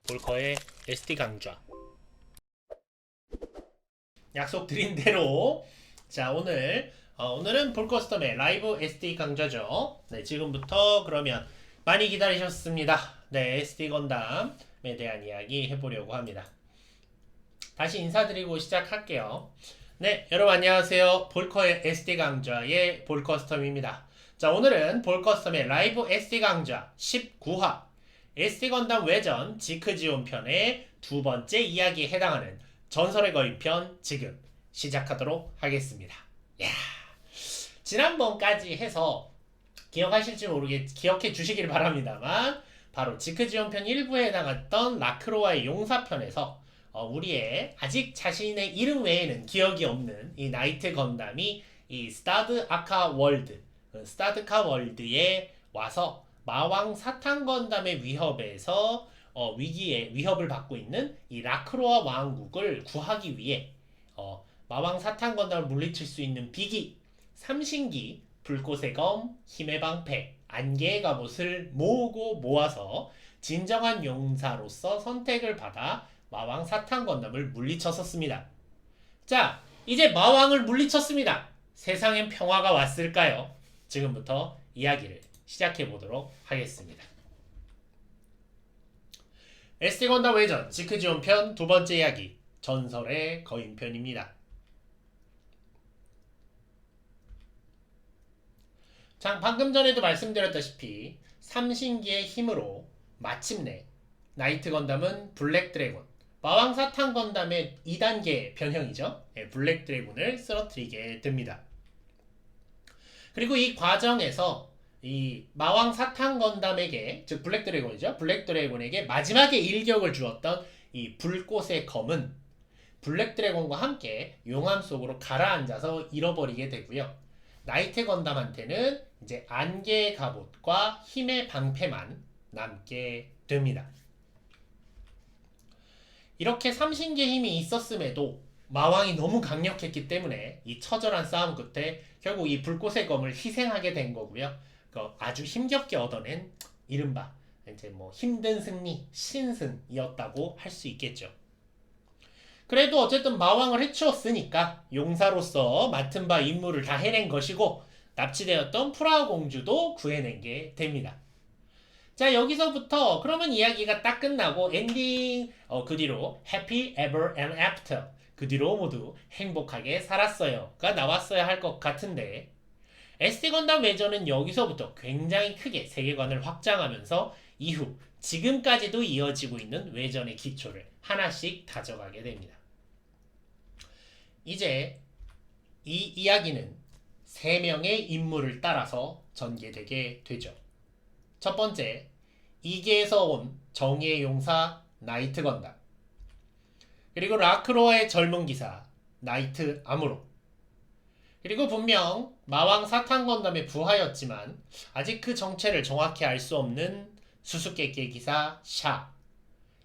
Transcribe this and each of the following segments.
볼커의 SD 강좌. 약속드린 대로 자 오늘은 볼커스텀의 라이브 SD 강좌죠. 네, 지금부터 그러면 많이 기다리셨습니다. 네, SD 건담에 대한 이야기 해보려고 합니다. 다시 인사드리고 시작할게요. 네, 여러분 안녕하세요. 볼커의 SD 강좌의 볼커스텀입니다. 자, 오늘은 볼커스텀의 라이브 SD 강좌 19화 SD 건담 외전 지크지온 편의 두 번째 이야기에 해당하는 전설의 거인편 지금 시작하도록 하겠습니다. 야, 지난번까지 해서 기억하실지 기억해 주시길 바랍니다만 바로 지크지온 편 1부에 해당했던 라크로와의 용사편에서 우리의 아직 자신의 이름 외에는 기억이 없는 이 나이트 건담이 이 스타드카 월드에 와서 마왕 사탄 건담의 위협에서 위협을 받고 있는 이 라크로아 왕국을 구하기 위해 마왕 사탄 건담을 물리칠 수 있는 비기, 삼신기, 불꽃의 검, 힘의 방패, 안개의 갑옷을 모아서 진정한 용사로서 선택을 받아 마왕 사탄 건담을 물리쳤었습니다. 자, 이제 마왕을 물리쳤습니다. 세상엔 평화가 왔을까요? 지금부터 이야기를 시작해 보도록 하겠습니다. SD 건담 외전 지크지온 편 두 번째 이야기 전설의 거인편입니다. 자, 방금 전에도 말씀드렸다시피 삼신기의 힘으로 마침내 나이트 건담은 블랙 드래곤, 마왕 사탄 건담의 2단계 변형이죠. 블랙 드래곤을 쓰러뜨리게 됩니다. 그리고 이 과정에서 이 마왕 사탄 건담에게, 즉 블랙 드래곤이죠. 블랙 드래곤에게 마지막에 일격을 주었던 이 불꽃의 검은 블랙 드래곤과 함께 용암 속으로 가라앉아서 잃어버리게 되고요. 나이트 건담한테는 이제 안개의 갑옷과 힘의 방패만 남게 됩니다. 이렇게 삼신기의 힘이 있었음에도 마왕이 너무 강력했기 때문에 이 처절한 싸움 끝에 결국 이 불꽃의 검을 희생하게 된 거고요. 아주 힘겹게 얻어낸 이른바 이제 힘든 승리, 신승이었다고 할 수 있겠죠. 그래도 어쨌든 마왕을 해치웠으니까 용사로서 맡은 바 임무를 다 해낸 것이고 납치되었던 프라하 공주도 구해낸 게 됩니다. 자, 여기서부터 그러면 이야기가 딱 끝나고 엔딩 그 뒤로 Happy Ever and After 그 뒤로 모두 행복하게 살았어요가 나왔어야 할 것 같은데 SD 건담 외전은 여기서부터 굉장히 크게 세계관을 확장하면서 이후 지금까지도 이어지고 있는 외전의 기초를 하나씩 다져가게 됩니다. 이제 이 이야기는 3명의 인물을 따라서 전개되게 되죠. 첫 번째, 이계에서 온 정의의 용사 나이트 건담, 그리고 라크로아의 젊은 기사 나이트 아무로, 그리고 분명 마왕 사탄 건담의 부하였지만 아직 그 정체를 정확히 알 수 없는 수수께끼의 기사 샤.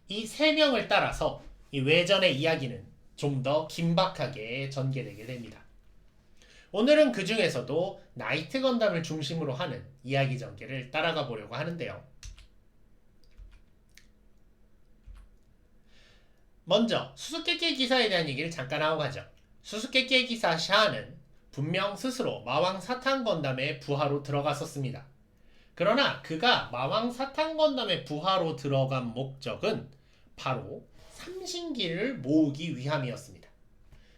이 3명을 따라서 이 외전의 이야기는 좀 더 긴박하게 전개되게 됩니다. 오늘은 그 중에서도 나이트 건담을 중심으로 하는 이야기 전개를 따라가 보려고 하는데요. 먼저 수수께끼의 기사에 대한 얘기를 잠깐 하고 가죠. 수수께끼의 기사 샤는 분명 스스로 마왕 사탄 건담의 부하로 들어갔었습니다. 그러나 그가 마왕 사탄 건담의 부하로 들어간 목적은 바로 삼신기를 모으기 위함이었습니다.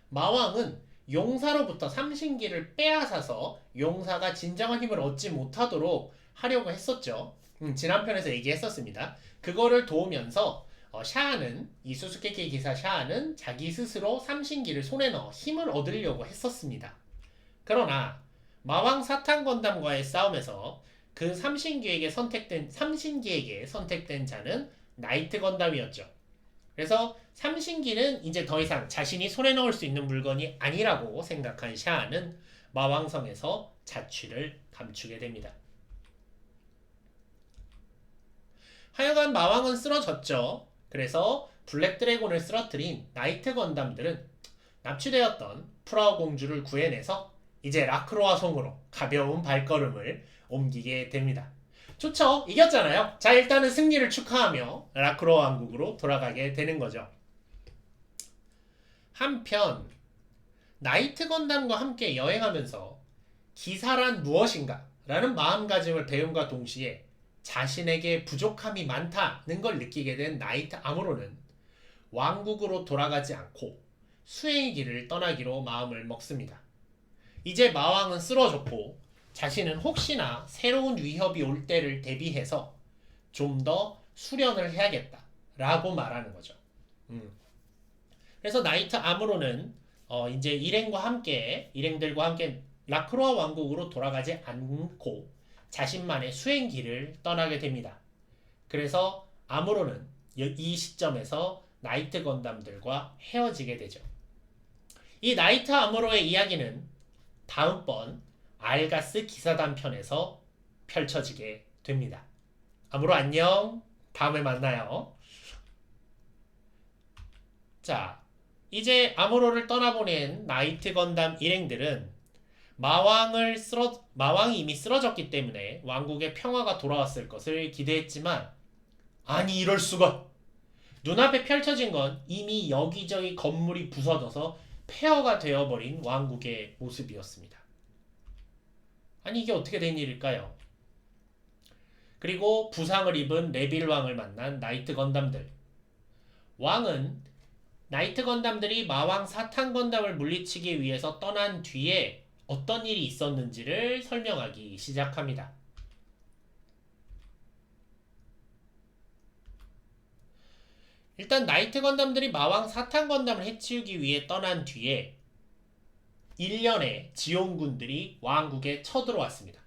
마왕은 용사로부터 삼신기를 빼앗아서 용사가 진정한 힘을 얻지 못하도록 하려고 했었죠. 지난 편에서 얘기했었습니다. 그거를 도우면서 샤아는, 이 수수께끼 기사 샤아는 자기 스스로 삼신기를 손에 넣어 힘을 얻으려고 했었습니다. 그러나 마왕 사탄 건담과의 싸움에서 그 삼신기에게 선택된 자는 나이트 건담이었죠. 그래서 삼신기는 이제 더 이상 자신이 손에 넣을 수 있는 물건이 아니라고 생각한 샤아는 마왕성에서 자취를 감추게 됩니다. 하여간 마왕은 쓰러졌죠. 그래서 블랙 드래곤을 쓰러뜨린 나이트 건담들은 납치되었던 프라하 공주를 구해내서 이제 라크로아 성으로 가벼운 발걸음을 옮기게 됩니다. 좋죠. 이겼잖아요. 자, 일단은 승리를 축하하며 라크로아 왕국으로 돌아가게 되는 거죠. 한편 나이트 건담과 함께 여행하면서 기사란 무엇인가 라는 마음가짐을 배움과 동시에 자신에게 부족함이 많다는 걸 느끼게 된 나이트 아무로는 왕국으로 돌아가지 않고 수행의 길을 떠나기로 마음을 먹습니다. 이제 마왕은 쓰러졌고 자신은 혹시나 새로운 위협이 올 때를 대비해서 좀 더 수련을 해야겠다 라고 말하는 거죠. 그래서 나이트 아무로는 이제 일행들과 함께 라크로아 왕국으로 돌아가지 않고 자신만의 수행길을 떠나게 됩니다. 그래서 아무로는 이 시점에서 나이트 건담들과 헤어지게 되죠. 이 나이트 아무로의 이야기는 다음번 알가스 기사단 편에서 펼쳐지게 됩니다. 아무로 안녕. 다음에 만나요. 자, 이제 아무로를 떠나보낸 나이트 건담 일행들은 마왕이 이미 쓰러졌기 때문에 왕국의 평화가 돌아왔을 것을 기대했지만 아니 이럴 수가. 눈앞에 펼쳐진 건 이미 여기저기 건물이 부서져서 폐허가 되어버린 왕국의 모습이었습니다. 아니 이게 어떻게 된 일일까요? 그리고 부상을 입은 레빌 왕을 만난 나이트 건담들. 왕은 나이트 건담들이 마왕 사탄 건담을 물리치기 위해서 떠난 뒤에 어떤 일이 있었는지를 설명하기 시작합니다. 일단 나이트 건담들이 마왕 사탄 건담을 해치우기 위해 떠난 뒤에 1년에 지원군들이 왕국에 쳐들어왔습니다.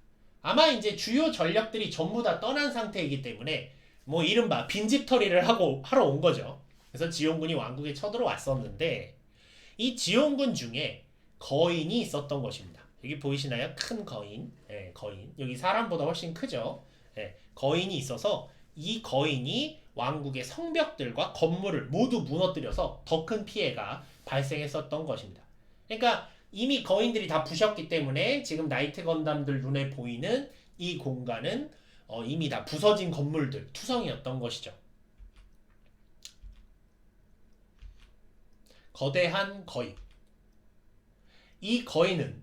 아마 이제 주요 전력들이 전부 다 떠난 상태이기 때문에 뭐 이른바 빈집털이를 하러 온 거죠. 그래서 지원군이 왕국에 쳐들어왔었는데 이 지원군 중에 거인이 있었던 것입니다. 여기 보이시나요? 큰 거인. 네, 거인. 여기 사람보다 훨씬 크죠. 네, 거인이 있어서 이 거인이 왕국의 성벽들과 건물을 모두 무너뜨려서 더 큰 피해가 발생했었던 것입니다. 그러니까 이미 거인들이 다 부셨기 때문에 지금 나이트 건담들 눈에 보이는 이 공간은 이미 다 부서진 건물들, 투성이었던 것이죠. 거대한 거인. 이 거인은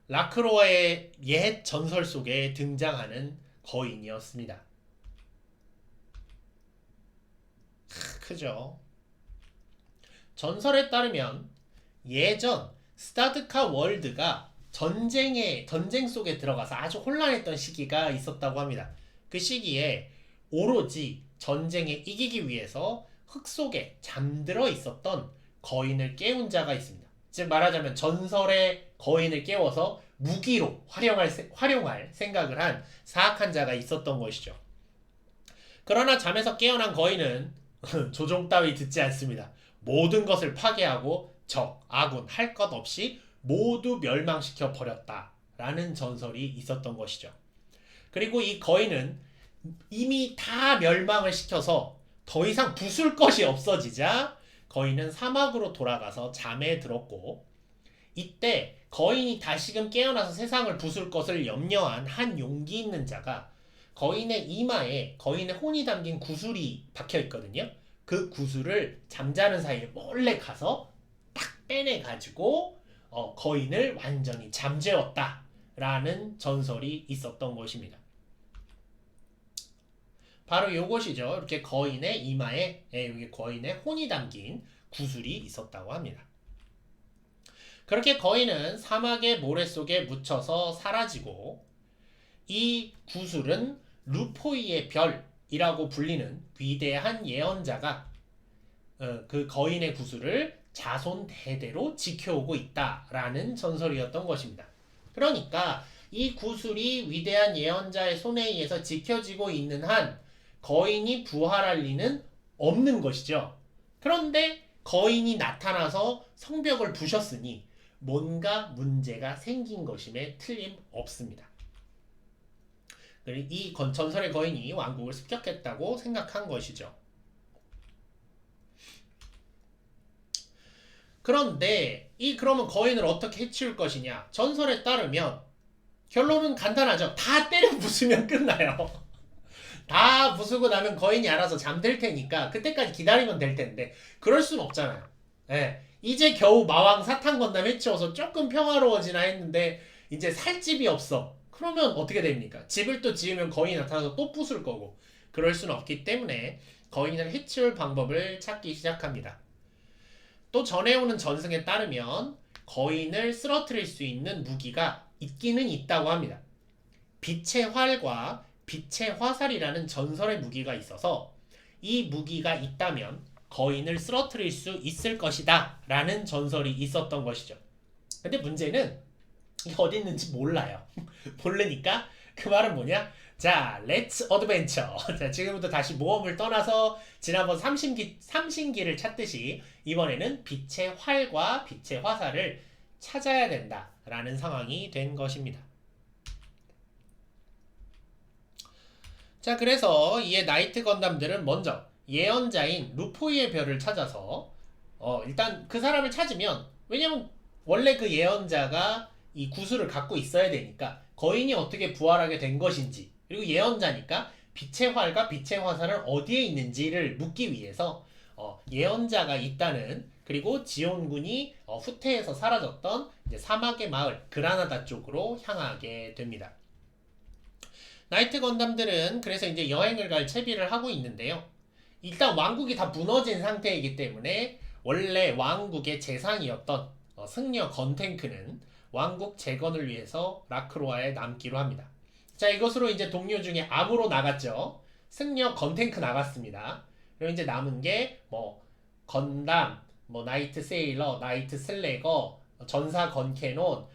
라크로아의 옛 전설 속에 등장하는 거인이었습니다. 크죠. 전설에 따르면 예전 스타드카 월드가 전쟁 속에 들어가서 아주 혼란했던 시기가 있었다고 합니다. 그 시기에 오로지 전쟁에 이기기 위해서 흙 속에 잠들어 있었던 거인을 깨운 자가 있습니다. 즉 말하자면 전설의 거인을 깨워서 무기로 활용할 생각을 한 사악한 자가 있었던 것이죠. 그러나 잠에서 깨어난 거인은 조종 따위 듣지 않습니다. 모든 것을 파괴하고 적, 아군 할 것 없이 모두 멸망시켜 버렸다라는 전설이 있었던 것이죠. 그리고 이 거인은 이미 다 멸망을 시켜서 더 이상 부술 것이 없어지자 거인은 사막으로 돌아가서 잠에 들었고 이때 거인이 다시금 깨어나서 세상을 부술 것을 염려한 한 용기 있는 자가 거인의 이마에 거인의 혼이 담긴 구슬이 박혀 있거든요. 그 구슬을 잠자는 사이에 몰래 가서 딱 빼내가지고 거인을 완전히 잠재웠다라는 전설이 있었던 것입니다. 바로 이것이죠. 이렇게 거인의 이마에 여기 거인의 혼이 담긴 구슬이 있었다고 합니다. 그렇게 거인은 사막의 모래 속에 묻혀서 사라지고 이 구슬은 루포이의 별이라고 불리는 위대한 예언자가 그 거인의 구슬을 자손 대대로 지켜오고 있다라는 전설이었던 것입니다. 그러니까 이 구슬이 위대한 예언자의 손에 의해서 지켜지고 있는 한 거인이 부활할 리는 없는 것이죠. 그런데 거인이 나타나서 성벽을 부셨으니 뭔가 문제가 생긴 것임에 틀림없습니다. 이 전설의 거인이 왕국을 습격했다고 생각한 것이죠. 그런데 그러면 거인을 어떻게 해치울 것이냐? 전설에 따르면 결론은 간단하죠. 다 때려 부수면 끝나요. 다 부수고 나면 거인이 알아서 잠들 테니까 그때까지 기다리면 될 텐데 그럴 순 없잖아요. 예. 이제 겨우 마왕 사탄 건담 해치워서 조금 평화로워지나 했는데 이제 살 집이 없어. 그러면 어떻게 됩니까? 집을 또 지으면 거인이 나타나서 또 부술 거고 그럴 순 없기 때문에 거인을 해치울 방법을 찾기 시작합니다. 또 전해오는 전승에 따르면 거인을 쓰러뜨릴 수 있는 무기가 있기는 있다고 합니다. 빛의 활과 빛의 화살이라는 전설의 무기가 있어서 이 무기가 있다면 거인을 쓰러뜨릴 수 있을 것이다 라는 전설이 있었던 것이죠. 근데 문제는 이게 어디 있는지 몰라요. 모르니까 그 말은 뭐냐? 자, 렛츠 어드벤처. 자, 지금부터 다시 모험을 떠나서 지난번 삼신기를 찾듯이 이번에는 빛의 활과 빛의 화살을 찾아야 된다라는 상황이 된 것입니다. 자, 그래서 이에 나이트 건담들은 먼저 예언자인 루포이의 별을 찾아서 일단 그 사람을 찾으면 왜냐면 원래 그 예언자가 이 구슬을 갖고 있어야 되니까 거인이 어떻게 부활하게 된 것인지 그리고 예언자니까 빛의 활과 빛의 화살은 어디에 있는지를 묻기 위해서 예언자가 있다는 그리고 지온군이 후퇴해서 사라졌던 이제 사막의 마을 그라나다 쪽으로 향하게 됩니다. 나이트 건담들은 그래서 이제 여행을 갈 채비를 하고 있는데요. 일단 왕국이 다 무너진 상태이기 때문에 원래 왕국의 재상이었던 승려 건탱크는 왕국 재건을 위해서 라크로아에 남기로 합니다. 자, 이것으로 이제 동료 중에 암으로 나갔죠. 승려 건탱크 나갔습니다. 그리고 이제 남은 게 뭐 건담, 뭐 나이트 세일러, 나이트 슬래거, 전사 건캐논,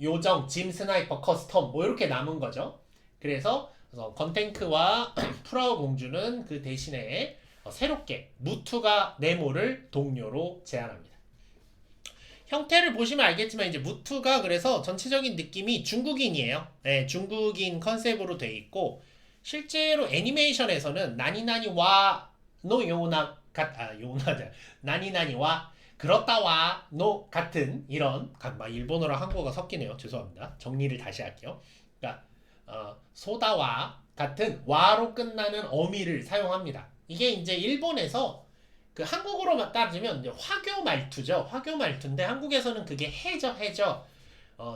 요정, 짐 스나이퍼 커스텀 뭐 이렇게 남은 거죠. 그래서 건탱크와 프라우 공주는 그 대신에 새롭게 무투가 네모를 동료로 제안합니다. 형태를 보시면 알겠지만 이제 무투가 그래서 전체적인 느낌이 중국인이에요. 네, 중국인 컨셉으로 돼 있고 실제로 애니메이션에서는 나니나니와 노 요나 요나자 나니나니와 그렇다와 노 같은 이런 일본어랑 한국어가 섞이네요. 죄송합니다. 정리를 다시 할게요. 그러니까 소다와 같은 와로 끝나는 어미를 사용합니다. 이게 이제 일본에서 그 한국어로 따지면 이제 화교 말투죠. 화교 말투인데 한국에서는 그게 해죠.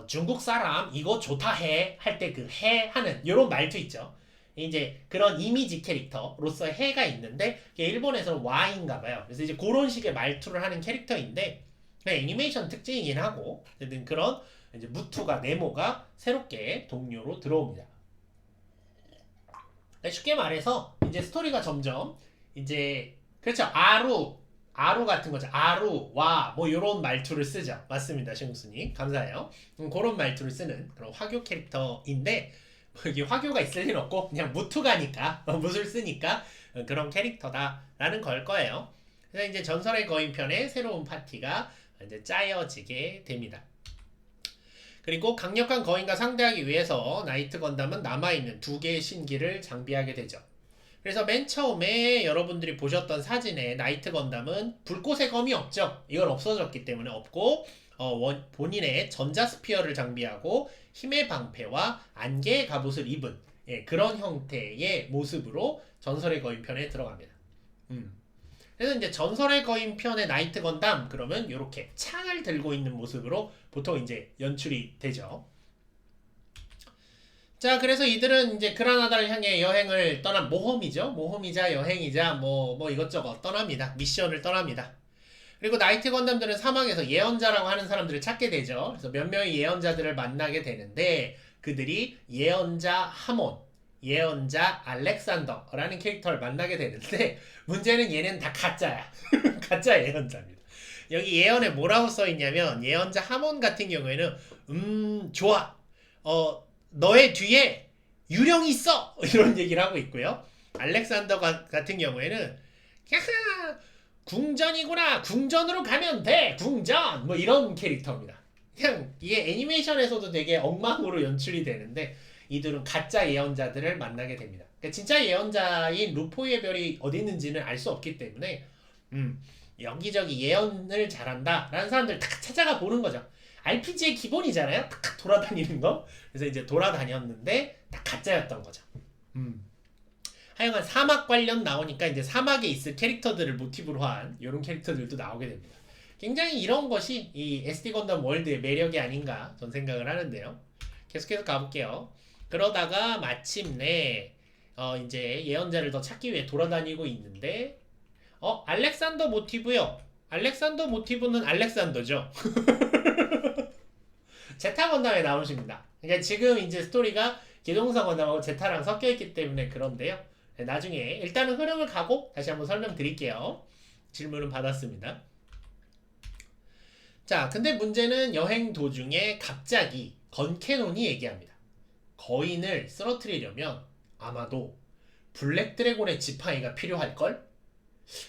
중국 사람 이거 좋다 해 할 때 그 해 하는 이런 말투 있죠. 이제 그런 이미지 캐릭터로서 해가 있는데 일본에서는 와인가 봐요. 그래서 이제 그런 식의 말투를 하는 캐릭터인데 애니메이션 특징이긴 하고 그런 이제 무투가 네모가 새롭게 동료로 들어옵니다. 쉽게 말해서 이제 스토리가 점점 이제 그렇죠. 아루 같은 거죠. 아루, 와, 뭐 요런 말투를 쓰죠. 맞습니다. 신국수님. 감사해요. 그런 말투를 쓰는 그런 화교 캐릭터인데 여기 화교가 있을 일 없고 그냥 무투가니까 무술 쓰니까 그런 캐릭터다라는 걸 거예요. 그래서 이제 전설의 거인편의 새로운 파티가 이제 짜여지게 됩니다. 그리고 강력한 거인과 상대하기 위해서 나이트 건담은 남아있는 2개의 신기를 장비하게 되죠. 그래서 맨 처음에 여러분들이 보셨던 사진에 나이트 건담은 불꽃의 검이 없죠. 이건 없어졌기 때문에 없고 본인의 전자스피어를 장비하고 힘의 방패와 안개의 갑옷을 입은 그런 형태의 모습으로 전설의 거인편에 들어갑니다. 그래서 이제 전설의 거인편의 나이트 건담 그러면 이렇게 창을 들고 있는 모습으로 보통 이제 연출이 되죠. 자, 그래서 이들은 이제 그라나다를 향해 여행을 떠난 모험이죠. 모험이자 여행이자 뭐 이것저것 떠납니다. 미션을 떠납니다. 그리고 나이트 건담들은 사막에서 예언자라고 하는 사람들을 찾게 되죠. 그래서 몇 명의 예언자들을 만나게 되는데 그들이 예언자 하몬, 예언자 알렉산더라는 캐릭터를 만나게 되는데 문제는 얘는 다 가짜야. 가짜 예언자입니다. 여기 예언에 뭐라고 써있냐면 예언자 하몬 같은 경우에는 좋아. 너의 뒤에 유령이 있어! 이런 얘기를 하고 있고요. 알렉산더 같은 경우에는 야하! 궁전이구나! 궁전으로 가면 돼! 궁전! 뭐 이런 캐릭터입니다. 그냥 이게 애니메이션에서도 되게 엉망으로 연출이 되는데 이들은 가짜 예언자들을 만나게 됩니다. 그러니까 진짜 예언자인 루포이의 별이 어디 있는지는 알 수 없기 때문에 여기저기 예언을 잘한다 라는 사람들 다 찾아가 보는 거죠. RPG의 기본이잖아요. 탁 돌아다니는 거. 그래서 이제 돌아다녔는데 다 가짜였던 거죠. 하여간 사막 관련 나오니까 이제 사막에 있을 캐릭터들을 모티브로 한 이런 캐릭터들도 나오게 됩니다. 굉장히 이런 것이 이 SD 건담 월드의 매력이 아닌가 전 생각을 하는데요. 계속해서 가볼게요. 그러다가 마침내 이제 예언자를 더 찾기 위해 돌아다니고 있는데 알렉산더 모티브요. 알렉산더 모티브는 알렉산더죠. 제타 건담에 나오십니다. 그러니까 지금 이제 스토리가 기동사 건담하고 제타랑 섞여 있기 때문에 그런데요. 네, 나중에 일단은 흐름을 가고 다시 한번 설명드릴게요. 질문은 받았습니다. 자, 근데 문제는 여행 도중에 갑자기 건캐논이 얘기합니다. 거인을 쓰러뜨리려면 아마도 블랙 드래곤의 지팡이가 필요할걸?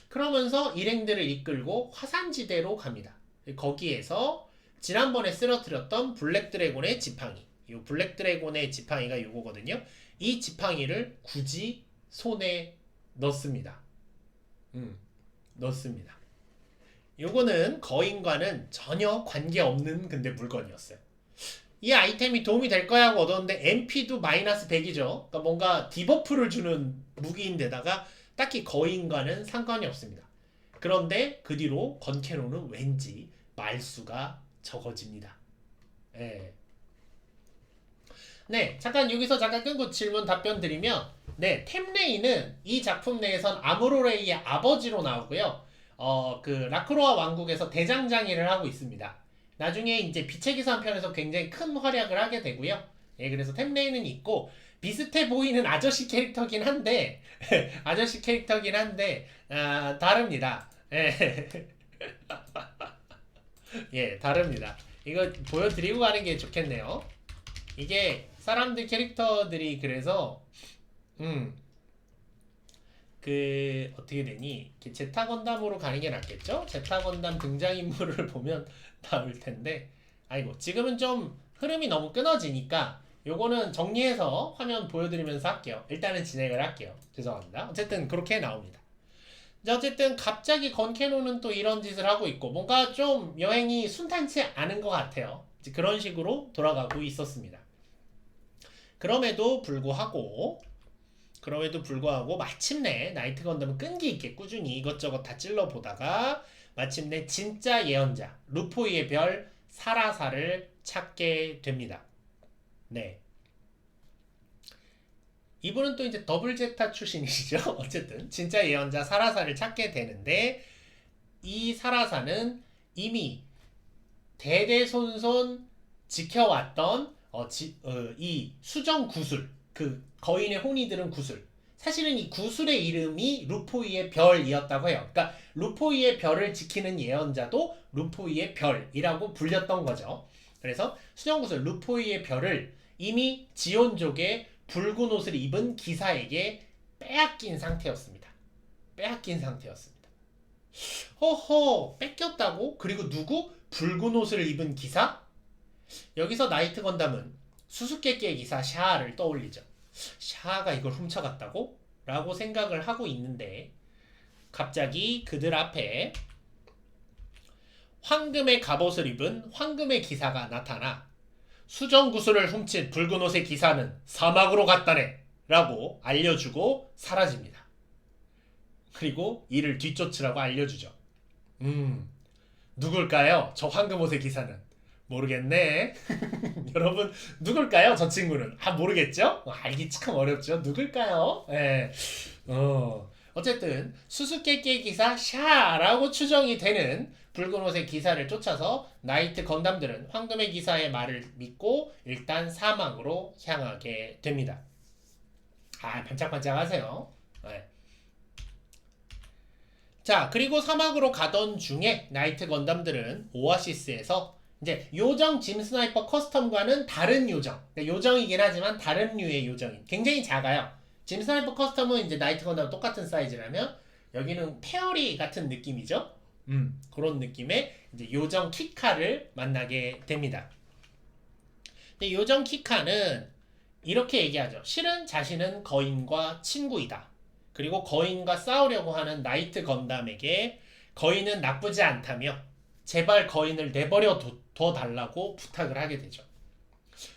그러면서 일행들을 이끌고 화산지대로 갑니다. 거기에서 지난번에 쓰러뜨렸던 블랙 드래곤의 지팡이, 이 블랙 드래곤의 지팡이가 요거거든요. 이 지팡이를 굳이 손에 넣습니다. 넣습니다. 요거는 거인과는 전혀 관계없는 근데 물건이었어요. 이 아이템이 도움이 될 거야 하고 얻었는데 MP도 마이너스 100이죠. 그러니까 뭔가 디버프를 주는 무기인데다가 딱히 거인과는 상관이 없습니다. 그런데 그 뒤로 건캐논은 왠지 말수가 적어집니다. 네. 네, 잠깐 여기서 끊고 질문 답변 드리면, 네, 템레이는 이 작품 내에선 아무로레이의 아버지로 나오고요. 그 라크로아 왕국에서 대장장이를 하고 있습니다. 나중에 이제 빛의 기사 편에서 굉장히 큰 활약을 하게 되고요. 예, 그래서 템레이는 있고 비슷해 보이는 아저씨 캐릭터긴 한데 다릅니다. 예. 예, 다릅니다. 이거 보여드리고 가는 게 좋겠네요. 이게 사람들 캐릭터들이 그래서 어떻게 되니? 제타 건담으로 가는 게 낫겠죠? 제타 건담 등장인물을 보면 나올 텐데, 아이고, 지금은 좀 흐름이 너무 끊어지니까 요거는 정리해서 화면 보여드리면서 할게요. 일단은 진행을 할게요. 죄송합니다. 어쨌든 그렇게 나옵니다. 자, 어쨌든 갑자기 건캐논은 또 이런 짓을 하고 있고 뭔가 좀 여행이 순탄치 않은 것 같아요. 그런 식으로 돌아가고 있었습니다. 그럼에도 불구하고 마침내 나이트 건담은 끈기 있게 꾸준히 이것저것 다 찔러보다가 마침내 진짜 예언자 루포이의 별 사라사를 찾게 됩니다. 네. 이분은 또 이제 더블 제타 출신이시죠. 어쨌든 진짜 예언자 사라사를 찾게 되는데 이 사라사는 이미 대대손손 지켜왔던 이 수정 구슬, 그 거인의 혼이 들은 구슬. 사실은 이 구슬의 이름이 루포이의 별이었다고 해요. 그러니까 루포이의 별을 지키는 예언자도 루포이의 별이라고 불렸던 거죠. 그래서 수정 구슬 루포이의 별을 이미 지온족의 붉은 옷을 입은 기사에게 빼앗긴 상태였습니다. 허허, 뺏겼다고? 그리고 누구? 붉은 옷을 입은 기사? 여기서 나이트 건담은 수수께끼의 기사 샤아를 떠올리죠. 샤아가 이걸 훔쳐갔다고? 라고 생각을 하고 있는데 갑자기 그들 앞에 황금의 갑옷을 입은 황금의 기사가 나타나 수정구슬을 훔친 붉은 옷의 기사는 사막으로 갔다네 라고 알려주고 사라집니다. 그리고 이를 뒤쫓으라고 알려주죠. 누굴까요? 저 황금 옷의 기사는. 모르겠네. 여러분 누굴까요? 저 친구는. 모르겠죠? 알기 참 어렵죠. 누굴까요? 예. 어쨌든 수수께끼의 기사 샤라고 추정이 되는 붉은 옷의 기사를 쫓아서 나이트 건담들은 황금의 기사의 말을 믿고 일단 사막으로 향하게 됩니다. 반짝반짝 하세요. 네. 자, 그리고 사막으로 가던 중에 나이트 건담들은 오아시스에서 이제 요정 짐 스나이퍼 커스텀과는 다른 요정, 요정이긴 하지만 다른 류의 요정인, 굉장히 작아요. 짐 스나이퍼 커스텀은 이제 나이트 건담 똑같은 사이즈라면 여기는 페어리 같은 느낌이죠. 그런 느낌의 이제 요정 키카를 만나게 됩니다. 근데 요정 키카는 이렇게 얘기하죠. 실은 자신은 거인과 친구이다. 그리고 거인과 싸우려고 하는 나이트 건담에게 거인은 나쁘지 않다며 제발 거인을 내버려 둬 달라고 부탁을 하게 되죠.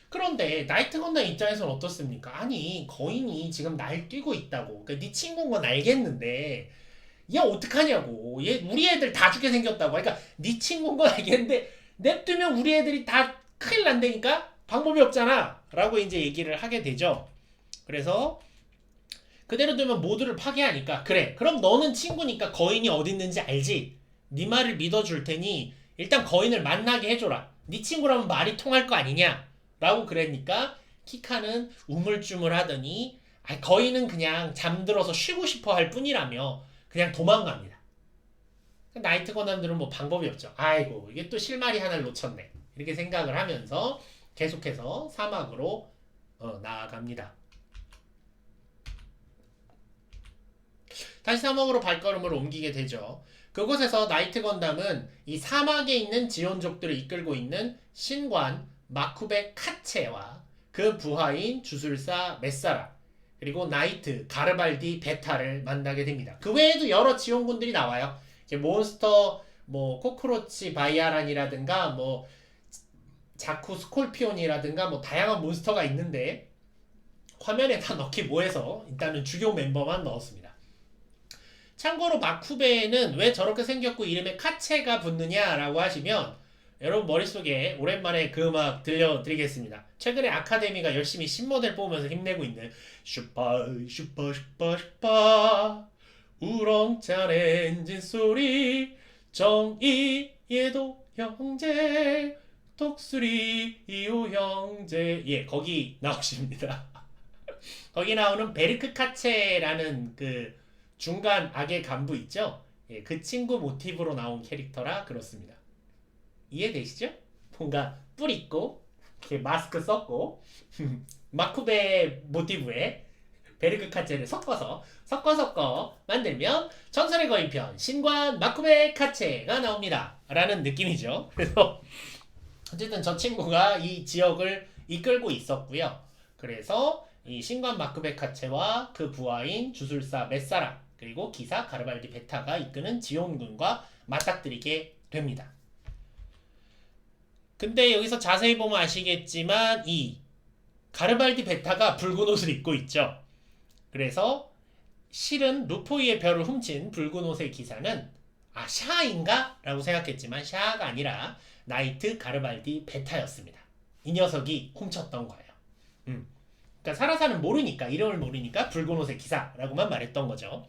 그런데 나이트 건담 입장에서는 어떻습니까? 아니 거인이 지금 날뛰고 있다고. 그러니까 네 친구인 건 알겠는데 얘 어떡하냐고. 얘 우리 애들 다 죽게 생겼다고. 그러니까 네 친구인 건 알겠는데 냅두면 우리 애들이 다 큰일 난다니까 방법이 없잖아 라고 이제 얘기를 하게 되죠. 그래서 그대로 두면 모두를 파괴하니까 그래 그럼 너는 친구니까 거인이 어디 있는지 알지. 네 말을 믿어줄 테니 일단 거인을 만나게 해줘라. 네 친구라면 말이 통할 거 아니냐 라고 그러니까 키카는 우물쭈물 하더니 거인은 그냥 잠들어서 쉬고 싶어 할 뿐이라며 그냥 도망갑니다. 나이트 건담들은 뭐 방법이 없죠. 아이고 이게 또 실마리 하나를 놓쳤네 이렇게 생각을 하면서 계속해서 사막으로 나아갑니다. 다시 사막으로 발걸음을 옮기게 되죠. 그곳에서 나이트 건담은 이 사막에 있는 지온족들을 이끌고 있는 신관 마쿠베 카체와 그 부하인 주술사 메사라 그리고 나이트 가르발디 베타를 만나게 됩니다. 그 외에도 여러 지원군들이 나와요. 몬스터 뭐 코크로치 바이아란이라든가 뭐 자쿠 스콜피온이라든가 뭐 다양한 몬스터가 있는데 화면에 다 넣기 뭐해서 일단은 주요 멤버만 넣었습니다. 참고로 마쿠베는 왜 저렇게 생겼고 이름에 카체가 붙느냐라고 하시면 여러분 머릿속에 오랜만에 그 음악 들려드리겠습니다. 최근에 아카데미가 열심히 신모델 뽑으면서 힘내고 있는 슈퍼 슈퍼 슈퍼 슈퍼 우렁찬 엔진 소리 정의에도 형제 독수리 이호 형제 예 거기 나오십니다. 거기 나오는 베르크 카체라는 그 중간 악의 간부 있죠? 예, 그 친구 모티브로 나온 캐릭터라 그렇습니다. 이해되시죠? 뭔가 뿔 있고 이렇게 마스크 썼고 마쿠베 모티브에 베르크 카체를 섞어 만들면 전설의 거인편 신관 마쿠베 카체가 나옵니다 라는 느낌이죠. 그래서 어쨌든 저 친구가 이 지역을 이끌고 있었고요. 그래서 이 신관 마쿠베 카체와 그 부하인 주술사 메사라 그리고 기사 가르발디 베타가 이끄는 지온군과 맞닥뜨리게 됩니다. 근데 여기서 자세히 보면 아시겠지만 이 가르발디 베타가 붉은 옷을 입고 있죠. 그래서 실은 루포이의 별을 훔친 붉은 옷의 기사는 샤인가? 라고 생각했지만 샤가 아니라 나이트 가르발디 베타였습니다. 이 녀석이 훔쳤던 거예요. 그러니까 사라사는 모르니까 이름을 모르니까 붉은 옷의 기사라고만 말했던 거죠.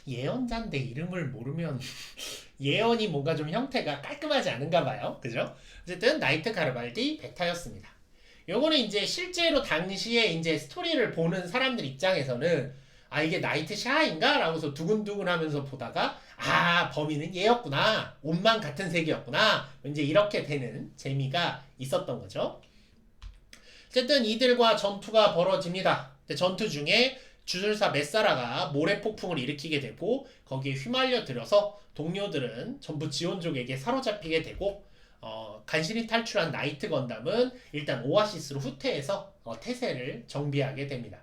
예언자인데 이름을 모르면 예언이 뭔가 좀 형태가 깔끔하지 않은가 봐요. 그죠? 어쨌든 나이트 가르발디 베타였습니다. 요거는 이제 실제로 당시에 이제 스토리를 보는 사람들 입장에서는 이게 나이트 샤인가? 라고서 두근두근 하면서 보다가 범인은 얘였구나. 옷만 같은 색이었구나. 이제 이렇게 되는 재미가 있었던 거죠. 어쨌든 이들과 전투가 벌어집니다. 전투 중에 주술사 메사라가 모래폭풍을 일으키게 되고 거기에 휘말려 들어서 동료들은 전부 지온족에게 사로잡히게 되고 간신히 탈출한 나이트 건담은 일단 오아시스로 후퇴해서 태세를 정비하게 됩니다.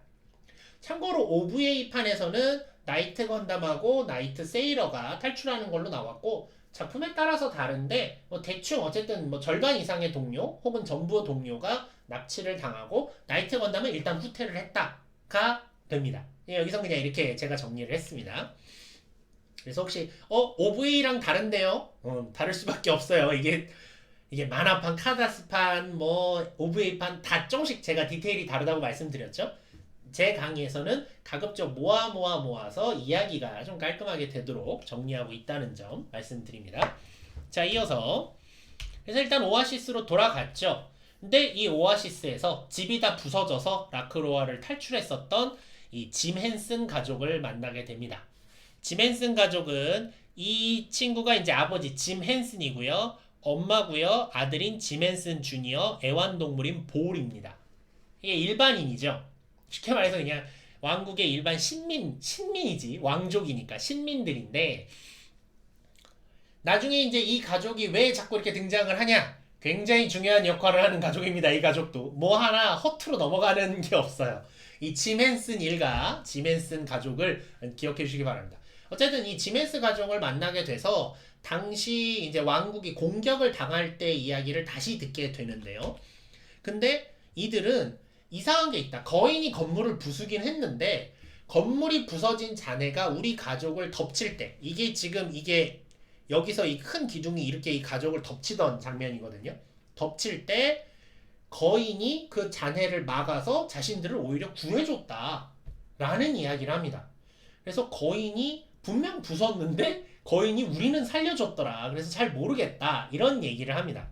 참고로 OVA판에서는 나이트 건담하고 나이트 세이러가 탈출하는 걸로 나왔고 작품에 따라서 다른데 대충 어쨌든 절반 이상의 동료 혹은 전부 동료가 납치를 당하고 나이트 건담은 일단 후퇴를 했다가 됩니다. 여기서 그냥 이렇게 제가 정리를 했습니다. 그래서 혹시 OVA랑 다른데요? 다를 수밖에 없어요. 이게 만화판, 카다스판, OVA판 다 조금씩 제가 디테일이 다르다고 말씀드렸죠. 제 강의에서는 가급적 모아서 이야기가 좀 깔끔하게 되도록 정리하고 있다는 점 말씀드립니다. 자, 이어서 그래서 일단 오아시스로 돌아갔죠. 근데 이 오아시스에서 집이 다 부서져서 라크로아를 탈출했었던 이 짐 헨슨 가족을 만나게 됩니다. 짐 헨슨 가족은 이 친구가 이제 아버지 짐 헨슨이고요. 엄마고요. 아들인 짐 헨슨 주니어 애완동물인 보울입니다. 이게 일반인이죠. 쉽게 말해서 그냥 왕국의 일반 신민이지. 왕족이니까 신민들인데 나중에 이제 이 가족이 왜 자꾸 이렇게 등장을 하냐? 굉장히 중요한 역할을 하는 가족입니다. 이 가족도 하나 허투루 넘어가는 게 없어요. 이 짐 헨슨 일가, 짐 헨슨 가족을 기억해 주시기 바랍니다. 어쨌든 이 짐 헨슨 가족을 만나게 돼서 당시 이제 왕국이 공격을 당할 때 이야기를 다시 듣게 되는데요. 근데 이들은 이상한 게 있다. 거인이 건물을 부수긴 했는데 건물이 부서진 잔해가 우리 가족을 덮칠 때 이게 지금 이게 여기서 이 큰 기둥이 이렇게 이 가족을 덮치던 장면이거든요. 덮칠 때 거인이 그 잔해를 막아서 자신들을 오히려 구해줬다 라는 이야기를 합니다. 그래서 거인이 분명 부쉈는데 거인이 우리는 살려줬더라. 그래서 잘 모르겠다. 이런 얘기를 합니다.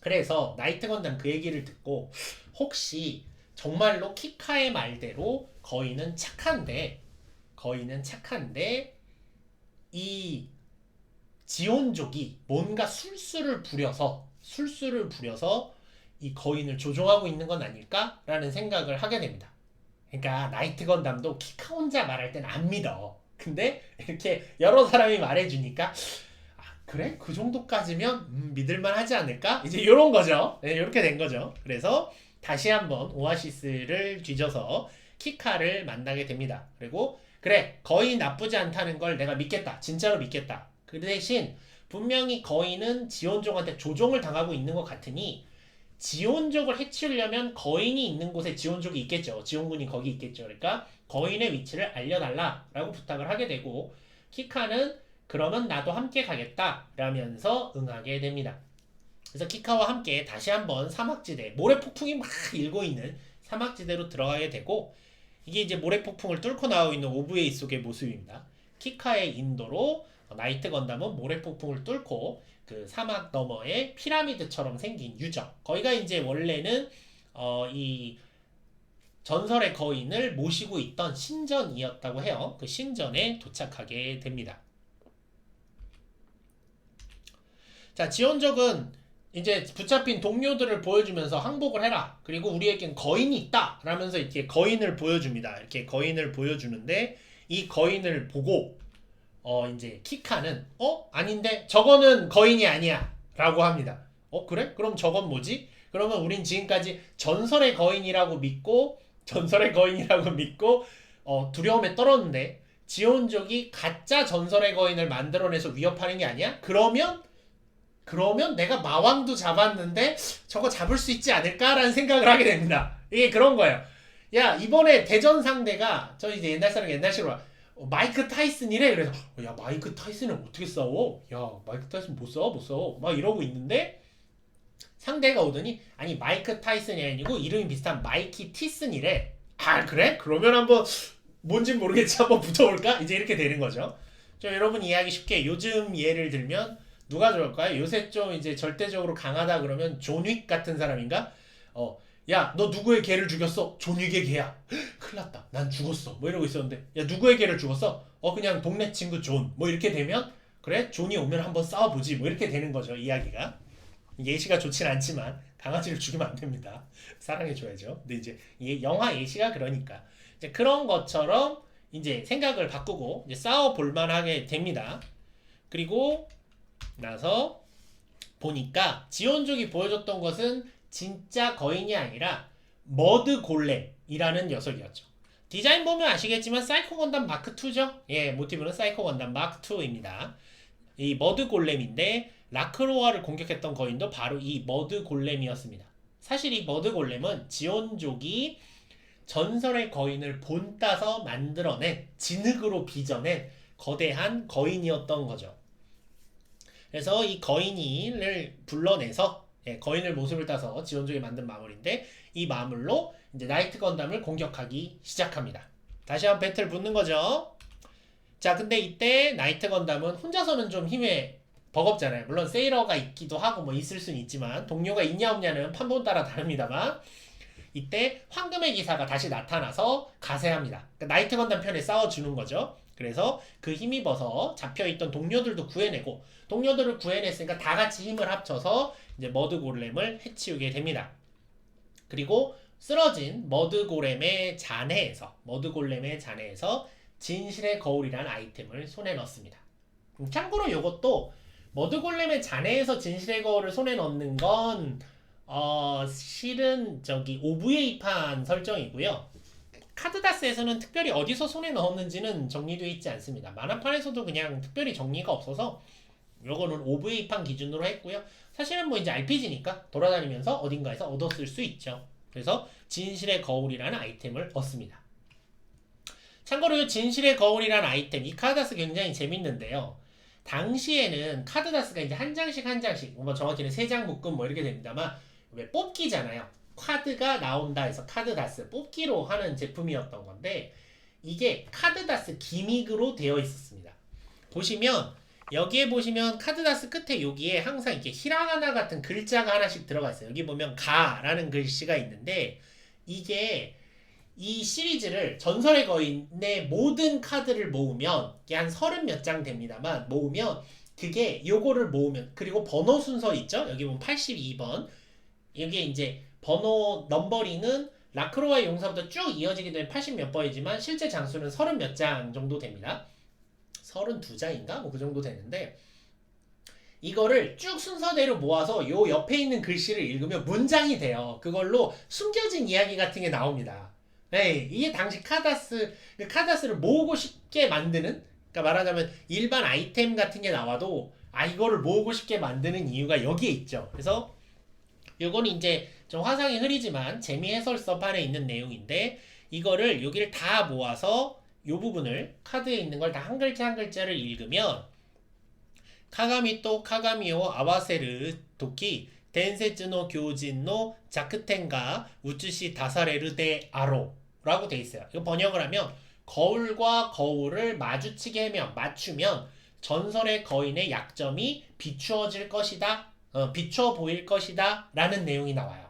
그래서 나이트 건담 그 얘기를 듣고 혹시 정말로 키카의 말대로 거인은 착한데 이 지온족이 뭔가 술수를 부려서 이 거인을 조종하고 있는 건 아닐까라는 생각을 하게 됩니다. 그러니까 나이트 건담도 키카 혼자 말할 땐 안 믿어. 근데 이렇게 여러 사람이 말해주니까 그래? 그 정도까지면 믿을만 하지 않을까? 이제 이런 거죠. 네, 이렇게 된 거죠. 그래서 다시 한번 오아시스를 뒤져서 키카를 만나게 됩니다. 그리고 그래, 거의 나쁘지 않다는 걸 내가 믿겠다. 진짜로 믿겠다. 그 대신 분명히 거인은 지온족한테 조종을 당하고 있는 것 같으니 지온족을 해치우려면 거인이 있는 곳에 지온족이 있겠죠. 지온군이 거기 있겠죠. 그러니까 거인의 위치를 알려달라라고 부탁을 하게 되고 키카는 그러면 나도 함께 가겠다 라면서 응하게 됩니다. 그래서 키카와 함께 다시 한번 사막지대, 모래폭풍이 막 일고 있는 사막지대로 들어가게 되고 이게 이제 모래폭풍을 뚫고 나오고 있는 오브웨이 속의 모습입니다. 키카의 인도로 나이트 건담은 모래폭풍을 뚫고 그 사막 너머에 피라미드처럼 생긴 유적, 거기가 이제 원래는 이 전설의 거인을 모시고 있던 신전이었다고 해요. 그 신전에 도착하게 됩니다. 자, 지원적은 이제 붙잡힌 동료들을 보여주면서 항복을 해라. 그리고 우리에겐 거인이 있다. 라면서 이렇게 거인을 보여줍니다. 이렇게 거인을 보여주는데 이 거인을 보고 이제 키카는 아닌데 저거는 거인이 아니야. 라고 합니다. 그래? 그럼 저건 뭐지? 그러면 우린 지금까지 전설의 거인이라고 믿고 두려움에 떨었는데 지온족이 가짜 전설의 거인을 만들어내서 위협하는 게 아니야? 그러면 내가 마왕도 잡았는데 저거 잡을 수 있지 않을까라는 생각을 하게 됩니다. 이게 그런 거예요. 야, 이번에 대전 상대가 저 이제 옛날 사람 옛날식으로 마이크 타이슨이래. 그래서 야, 마이크 타이슨은 어떻게 싸워? 야, 마이크 타이슨 못 싸워 막 이러고 있는데 상대가 오더니 아니 마이크 타이슨이 아니고 이름이 비슷한 마이키 티슨이래. 아, 그래? 그러면 한번 뭔진 모르겠지 한번 붙어볼까? 이제 이렇게 되는 거죠. 여러분 이해하기 쉽게 요즘 예를 들면 누가 좋을까요? 요새 좀 이제 절대적으로 강하다 그러면 존윅 같은 사람인가? 야, 너 누구의 개를 죽였어? 존윅의 개야. 큰일 났다. 난 죽었어. 뭐 이러고 있었는데, 야, 누구의 개를 죽었어? 그냥 동네 친구 존. 뭐 이렇게 되면, 그래? 존이 오면 한번 싸워보지. 뭐 이렇게 되는 거죠, 이야기가. 예시가 좋진 않지만, 강아지를 죽이면 안 됩니다. 사랑해줘야죠. 근데 이제, 영화 예시가 그러니까. 이제 그런 것처럼, 이제 생각을 바꾸고, 이제 싸워볼 만하게 됩니다. 그리고, 나서 보니까 지온족이 보여줬던 것은 진짜 거인이 아니라 머드 골렘이라는 녀석이었죠. 디자인 보면 아시겠지만 사이코 건담 마크 2죠. 예, 모티브는 사이코 건담 마크 2입니다. 이 머드 골렘인데 라크로아를 공격했던 거인도 바로 이 머드 골렘이었습니다. 사실 이 머드 골렘은 지온족이 전설의 거인을 본따서 만들어낸 진흙으로 빚어낸 거대한 거인이었던 거죠. 그래서 이 거인을 불러내서 거인을 모습을 따서 지원족이 만든 마물인데 이 마물로 이제 나이트 건담을 공격하기 시작합니다. 다시 한번 배틀 붙는 거죠. 자, 근데 이때 나이트 건담은 혼자서는 좀 힘에 버겁잖아요. 물론 세이러가 있기도 하고 뭐 있을 수는 있지만 동료가 있냐 없냐는 판본 따라 다릅니다만 이때 황금의 기사가 다시 나타나서 가세합니다. 그러니까 나이트 건담 편에 싸워주는 거죠. 그래서 그 힘입어서 잡혀있던 동료들도 구해내고 동료들을 구해냈으니까 다 같이 힘을 합쳐서 이제 머드 골렘을 해치우게 됩니다. 그리고 쓰러진 머드 골렘의 잔해에서 진실의 거울이라는 아이템을 손에 넣습니다. 참고로 이것도 머드 골렘의 잔해에서 진실의 거울을 손에 넣는 건 실은 OVA판 설정이고요. 카드다스에서는 특별히 어디서 손에 넣었는지는 정리되어 있지 않습니다. 만화판에서도 그냥 특별히 정리가 없어서 요거는 OVA판 기준으로 했고요. 사실은 뭐 이제 RPG니까 돌아다니면서 어딘가에서 얻었을 수 있죠. 그래서 진실의 거울이라는 아이템을 얻습니다. 참고로 이 진실의 거울이라는 아이템, 이 카드다스 굉장히 재밌는데요. 당시에는 카드다스가 이제 한 장씩 한 장씩, 뭐 정확히는 세 장 묶음 뭐 이렇게 됩니다만, 왜 뽑기잖아요. 카드가 나온다 해서 카드다스 뽑기로 하는 제품이었던 건데, 이게 카드다스 기믹으로 되어 있었습니다. 보시면 여기에 보시면 카드다스 끝에 여기에 항상 이렇게 히라가나 같은 글자가 하나씩 들어가 있어요. 여기 보면 가라는 글씨가 있는데, 이게 이 시리즈를 전설의 거인의 모든 카드를 모으면 이게 한 30 몇 장 됩니다만, 모으면 그게 요거를 모으면, 그리고 번호 순서 있죠? 여기 보면 82번, 이게 이제 번호 넘버링은 라크로와 용사부터 쭉 이어지게 되면 80 몇 번이지만 실제 장수는 30 몇 장 정도 됩니다. 32장인가? 뭐 그 정도 되는데, 이거를 쭉 순서대로 모아서 요 옆에 있는 글씨를 읽으면 문장이 돼요. 그걸로 숨겨진 이야기 같은 게 나옵니다. 네, 이게 당시 카다스를 모으고 싶게 만드는, 그러니까 말하자면 일반 아이템 같은 게 나와도 이거를 모으고 싶게 만드는 이유가 여기에 있죠. 그래서 요거는 이제 좀 화상이 흐리지만 재미 해설서판에 있는 내용인데, 이거를 여기를 다 모아서 요 부분을 카드에 있는 걸 다 한 글자 한 글자를 읽으면 카가미또 카가미오 아와세르 도키 덴세츠노 교진노 자크텐가 우츠시 다사레르 데 아로 라고 돼 있어요. 이거 번역을 하면 거울과 거울을 마주치게 하면, 맞추면 전설의 거인의 약점이 비추어질 것이다, 비추어 보일 것이다 라는 내용이 나와요.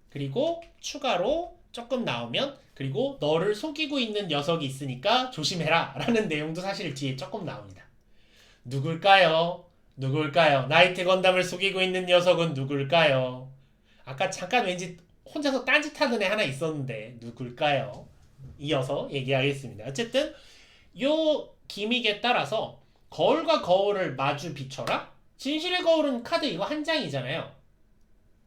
그리고 추가로 조금 나오면, 그리고 너를 속이고 있는 녀석이 있으니까 조심해라 라는 내용도 사실 뒤에 조금 나옵니다. 누굴까요? 누굴까요? 나이트 건담을 속이고 있는 녀석은 누굴까요? 아까 잠깐 왠지 혼자서 딴짓하는 애 하나 있었는데 누굴까요? 이어서 얘기하겠습니다. 어쨌든 요 기믹에 따라서 거울과 거울을 마주 비춰라? 진실의 거울은 카드 이거 한 장이잖아요.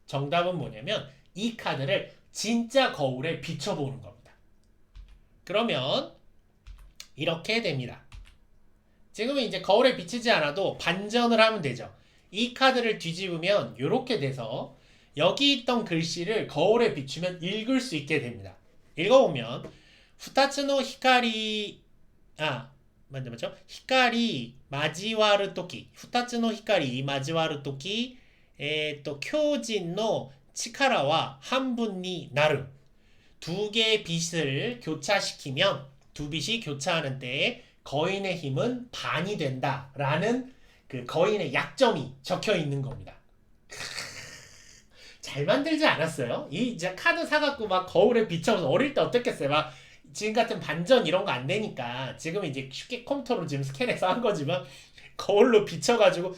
정답은 뭐냐면 이 카드를 진짜 거울에 비춰보는 겁니다. 그러면 이렇게 됩니다. 지금은 이제 거울에 비치지 않아도 반전을 하면 되죠. 이 카드를 뒤집으면 이렇게 돼서 여기 있던 글씨를 거울에 비추면 읽을 수 있게 됩니다. 읽어보면 후타츠노 히카리, 맞죠? 히카리 마지와르 토키, 후타츠노 히카리 마지와르 토키, 또 쿄진노 치카라와 한분니 나름, 두 개의 빛을 교차시키면, 두 빛이 교차하는 때에 거인의 힘은 반이 된다 라는 그 거인의 약점이 적혀 있는 겁니다. 잘 만들지 않았어요? 이 이제 카드 사갖고 막 거울에 비춰서, 어릴 때 어떻겠어요? 막 지금 같은 반전 이런 거 안 되니까 지금 이제 쉽게 컴퓨터로 지금 스캔해서 한 거지만, 거울로 비춰가지고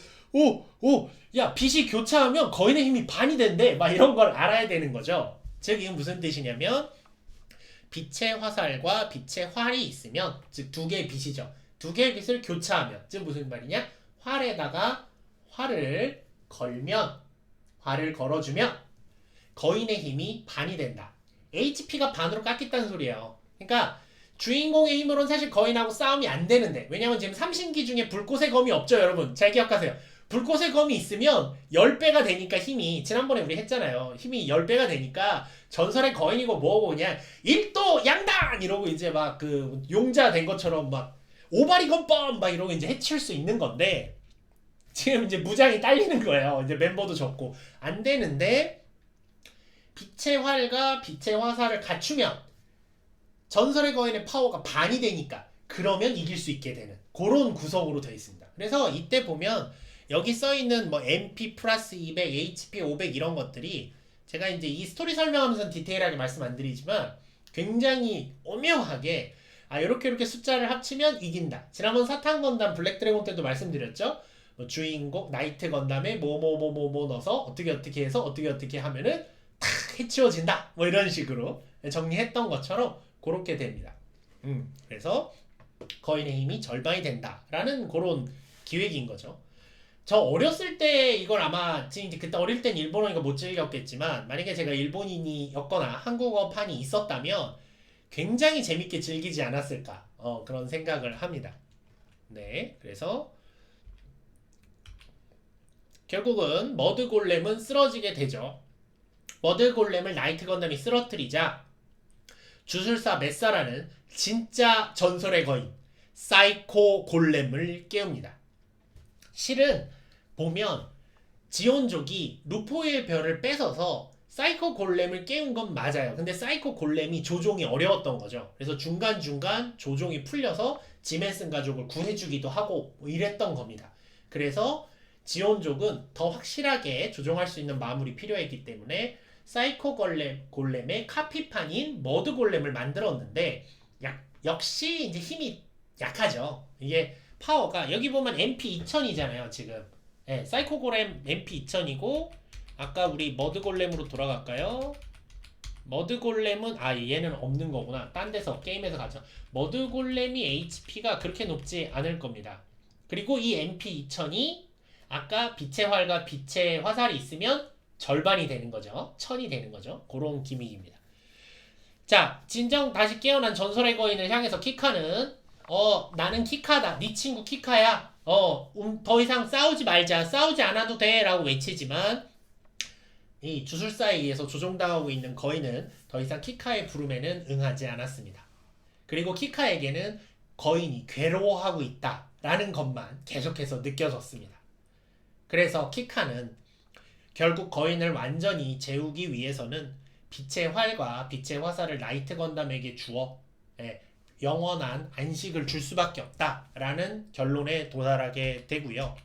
야 빛이 교차하면 거인의 힘이 반이 된대 막 이런 걸 알아야 되는 거죠. 즉 이건 무슨 뜻이냐면, 빛의 화살과 빛의 활이 있으면, 즉 두 개의 빛이죠. 두 개의 빛을 교차하면, 즉 무슨 말이냐? 활에다가 활을 걸어주면 거인의 힘이 반이 된다. HP가 반으로 깎였다는 소리예요. 그러니까 주인공의 힘으로는 사실 거인하고 싸움이 안 되는데, 왜냐면 지금 삼신기 중에 불꽃의 검이 없죠, 여러분. 잘 기억하세요. 불꽃의 검이 있으면 10배가 되니까, 힘이, 지난번에 우리 했잖아요. 힘이 10배가 되니까 전설의 거인이고 뭐고 그냥 일도 양단 이러고 이제 막 그 용자 된 것처럼 막 오바리 건범 막 이러고 이제 해칠 수 있는 건데, 지금 이제 무장이 딸리는 거예요. 이제 멤버도 적고 안 되는데, 빛의 활과 빛의 화살을 갖추면 전설의 거인의 파워가 반이 되니까, 그러면 이길 수 있게 되는 그런 구성으로 되어 있습니다. 그래서 이때 보면 여기 써있는 뭐 MP 플러스 200, HP 500 이런 것들이, 제가 이제 이 스토리 설명하면서 디테일하게 말씀 안 드리지만 굉장히 오묘하게 이렇게 숫자를 합치면 이긴다. 지난번 사탄 건담 블랙 드래곤 때도 말씀드렸죠. 뭐 주인공 나이트 건담에 뭐 넣어서 어떻게 해서 어떻게 하면은 탁 해치워진다. 뭐 이런 식으로 정리했던 것처럼 그렇게 됩니다. 그래서 거인의 힘이 절반이 된다라는 그런 기획인 거죠. 저 어렸을 때 이걸 아마, 지금 이제 그때 어릴 땐 일본어니까 못 즐겼겠지만, 만약에 제가 일본인이었거나 한국어판이 있었다면 굉장히 재밌게 즐기지 않았을까, 그런 생각을 합니다. 네, 그래서 결국은 머드 골렘은 쓰러지게 되죠. 머드 골렘을 나이트 건담이 쓰러뜨리자 주술사 메사라는 진짜 전설의 거인 사이코 골렘을 깨웁니다. 실은 보면 지온족이 루포의 별을 뺏어서 사이코 골렘을 깨운 건 맞아요. 근데 사이코 골렘이 조종이 어려웠던 거죠. 그래서 중간중간 조종이 풀려서 지멘슨 가족을 구해주기도 하고 뭐 이랬던 겁니다. 그래서 지온족은 더 확실하게 조종할 수 있는 마물이 필요했기 때문에 사이코 골렘의 카피판인 머드 골렘을 만들었는데 역시 이제 힘이 약하죠. 이게 파워가 여기 보면 MP2000이잖아요 지금. 네, 사이코 골렘 MP2000이고 아까 우리 머드 골렘으로 돌아갈까요? 머드 골렘은 얘는 없는 거구나. 딴 데서 게임에서 가죠. 머드 골렘이 HP가 그렇게 높지 않을 겁니다. 그리고 이 MP2000이 아까 빛의 활과 빛의 화살이 있으면 절반이 되는 거죠. 1000이 되는 거죠. 그런 기믹입니다. 자, 진정 다시 깨어난 전설의 거인을 향해서 키카는 나는 키카다. 네 친구 키카야. 더 이상 싸우지 말자. 싸우지 않아도 돼. 라고 외치지만 이 주술사에 의해서 조종당하고 있는 거인은 더 이상 키카의 부름에는 응하지 않았습니다. 그리고 키카에게는 거인이 괴로워하고 있다라는 것만 계속해서 느껴졌습니다. 그래서 키카는 결국 거인을 완전히 재우기 위해서는 빛의 활과 빛의 화살을 나이트 건담에게 주어 영원한 안식을 줄 수밖에 없다라는 결론에 도달하게 되고요.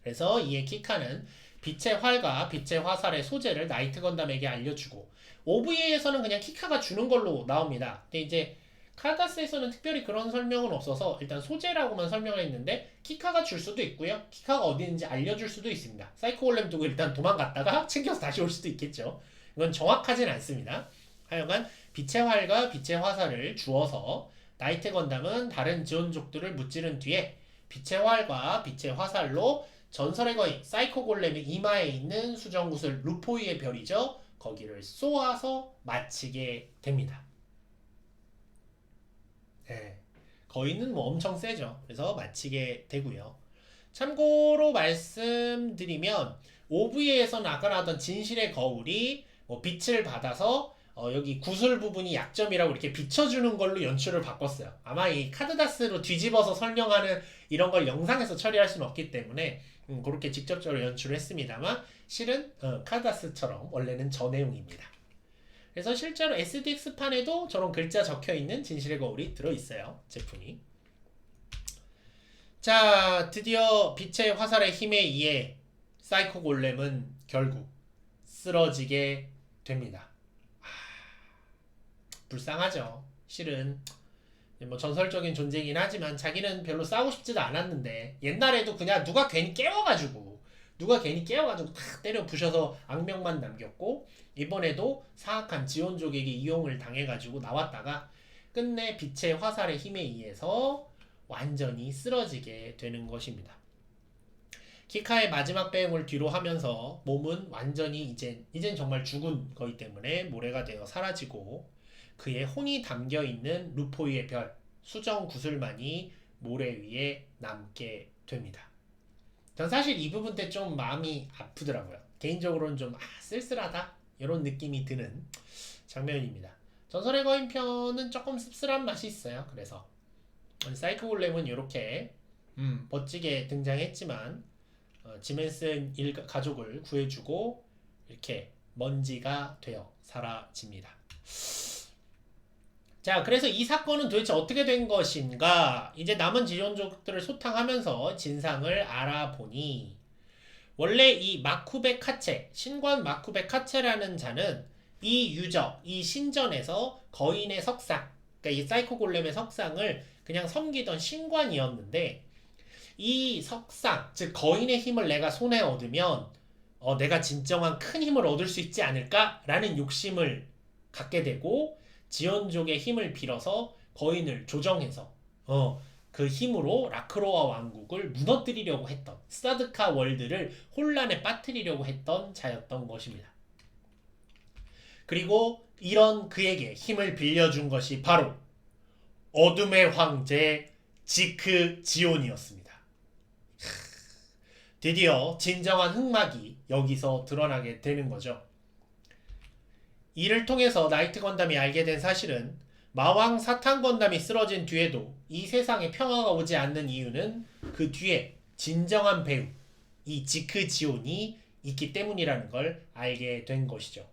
그래서 이에 키카는 빛의 활과 빛의 화살의 소재를 나이트 건담에게 알려주고 OVA에서는 그냥 키카가 주는 걸로 나옵니다. 근데 이제 카다스에서는 특별히 그런 설명은 없어서 일단 소재라고만 설명했는데 키카가 줄 수도 있고요. 키카가 어디 있는지 알려줄 수도 있습니다. 사이코 골렘 두고 일단 도망갔다가 챙겨서 다시 올 수도 있겠죠. 이건 정확하진 않습니다. 하여간 빛의 활과 빛의 화살을 주어서 나이트 건담은 다른 지원족들을 무찌른 뒤에 빛의 활과 빛의 화살로 전설의 거인 사이코 골렘의 이마에 있는 수정구슬 루포이의 별이죠. 거기를 쏘아서 마치게 됩니다. 네, 거인은 뭐 엄청 세죠. 그래서 마치게 되고요. 참고로 말씀드리면 OVA에서는 아까 나왔던 진실의 거울이 뭐 빛을 받아서 여기 구슬 부분이 약점이라고 이렇게 비춰주는 걸로 연출을 바꿨어요. 아마 이 카드다스로 뒤집어서 설명하는 이런 걸 영상에서 처리할 수는 없기 때문에 그렇게 직접적으로 연출을 했습니다만 실은 카드다스처럼 원래는 저 내용입니다. 그래서 실제로 SDX판에도 저런 글자 적혀있는 진실의 거울이 들어있어요. 제품이. 자, 드디어 빛의 화살의 힘에 의해 사이코 골렘은 결국 쓰러지게 됩니다. 불쌍하죠. 실은 뭐 전설적인 존재이긴 하지만 자기는 별로 싸우고 싶지도 않았는데 옛날에도 그냥 누가 괜히 깨워가지고 탁 때려 부셔서 악명만 남겼고 이번에도 사악한 지원족에게 이용을 당해가지고 나왔다가 끝내 빛의 화살의 힘에 의해서 완전히 쓰러지게 되는 것입니다. 키카의 마지막 배웅을 뒤로 하면서 몸은 완전히 이젠 정말 죽은 거기 때문에 모래가 되어 사라지고 그의 혼이 담겨있는 루포이의 별 수정 구슬만이 모래 위에 남게 됩니다. 전 사실 이 부분 때 좀 마음이 아프더라고요. 개인적으로는 좀 쓸쓸하다 이런 느낌이 드는 장면입니다. 전설의 거인 편은 조금 씁쓸한 맛이 있어요. 그래서 사이코 골렘은 이렇게 멋지게 등장했지만 지멘슨 가족을 구해주고 이렇게 먼지가 되어 사라집니다. 자, 그래서 이 사건은 도대체 어떻게 된 것인가? 이제 남은 지존족들을 소탕하면서 진상을 알아보니 원래 이 마쿠베 카체, 신관 마쿠베 카체라는 자는 이 유적, 이 신전에서 거인의 석상, 그러니까 이 사이코 골렘의 석상을 그냥 섬기던 신관이었는데 이 석상, 즉 거인의 힘을 내가 손에 얻으면 내가 진정한 큰 힘을 얻을 수 있지 않을까라는 욕심을 갖게 되고 지원족의 힘을 빌어서 거인을 조정해서 그 힘으로 라크로아 왕국을 무너뜨리려고 했던 스타드카 월드를 혼란에 빠뜨리려고 했던 자였던 것입니다. 그리고 이런 그에게 힘을 빌려준 것이 바로 어둠의 황제 지크 지온이었습니다. 드디어 진정한 흑막이 여기서 드러나게 되는 거죠. 이를 통해서 나이트 건담이 알게 된 사실은 마왕 사탄 건담이 쓰러진 뒤에도 이 세상에 평화가 오지 않는 이유는 그 뒤에 진정한 배우 이 지크 지온이 있기 때문이라는 걸 알게 된 것이죠.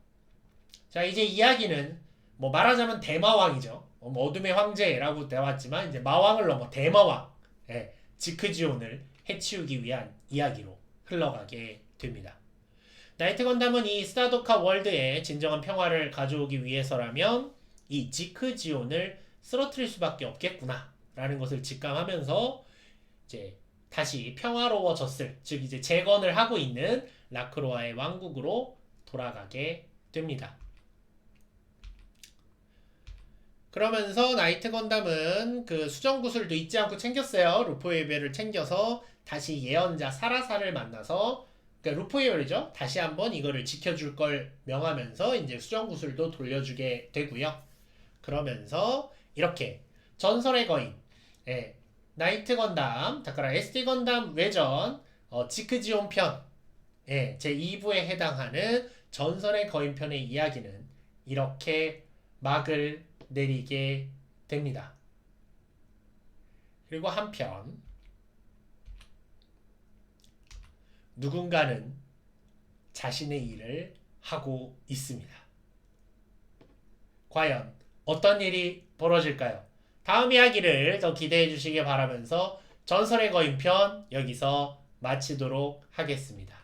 자, 이제 이야기는 뭐 말하자면 대마왕이죠. 뭐 어둠의 황제라고 나왔지만 이제 마왕을 넘어 대마왕, 지크 지온을 해치우기 위한 이야기로 흘러가게 됩니다. 나이트 건담은 이 스타도카 월드에 진정한 평화를 가져오기 위해서라면 이 지크 지온을 쓰러뜨릴 수밖에 없겠구나 라는 것을 직감하면서 이제 다시 평화로워졌을, 즉 이제 재건을 하고 있는 라크로아의 왕국으로 돌아가게 됩니다. 그러면서 나이트 건담은 그 수정 구슬도 잊지 않고 챙겼어요. 루포에벨을 챙겨서 다시 예언자 사라사를 만나서, 그러니까 루포에벨이죠. 다시 한번 이거를 지켜줄 걸 명하면서 이제 수정 구슬도 돌려주게 되고요. 그러면서 이렇게 전설의 거인, 나이트 건담, 다카라 SD 건담 외전, 지크지온 편, 제 2부에 해당하는 전설의 거인 편의 이야기는 이렇게 막을 내리게 됩니다. 그리고 한편 누군가는 자신의 일을 하고 있습니다. 과연 어떤 일이 벌어질까요? 다음 이야기를 더 기대해 주시기 바라면서 전설의 거인 편 여기서 마치도록 하겠습니다.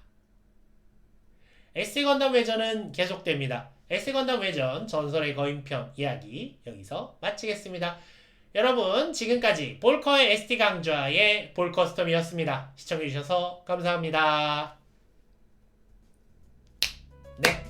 SD 건담 외전은 계속됩니다. SD 건담 외전 전설의 거인 편 이야기 여기서 마치겠습니다. 여러분, 지금까지 볼커의 SD 강좌의 볼커스텀이었습니다. 시청해주셔서 감사합니다. 네.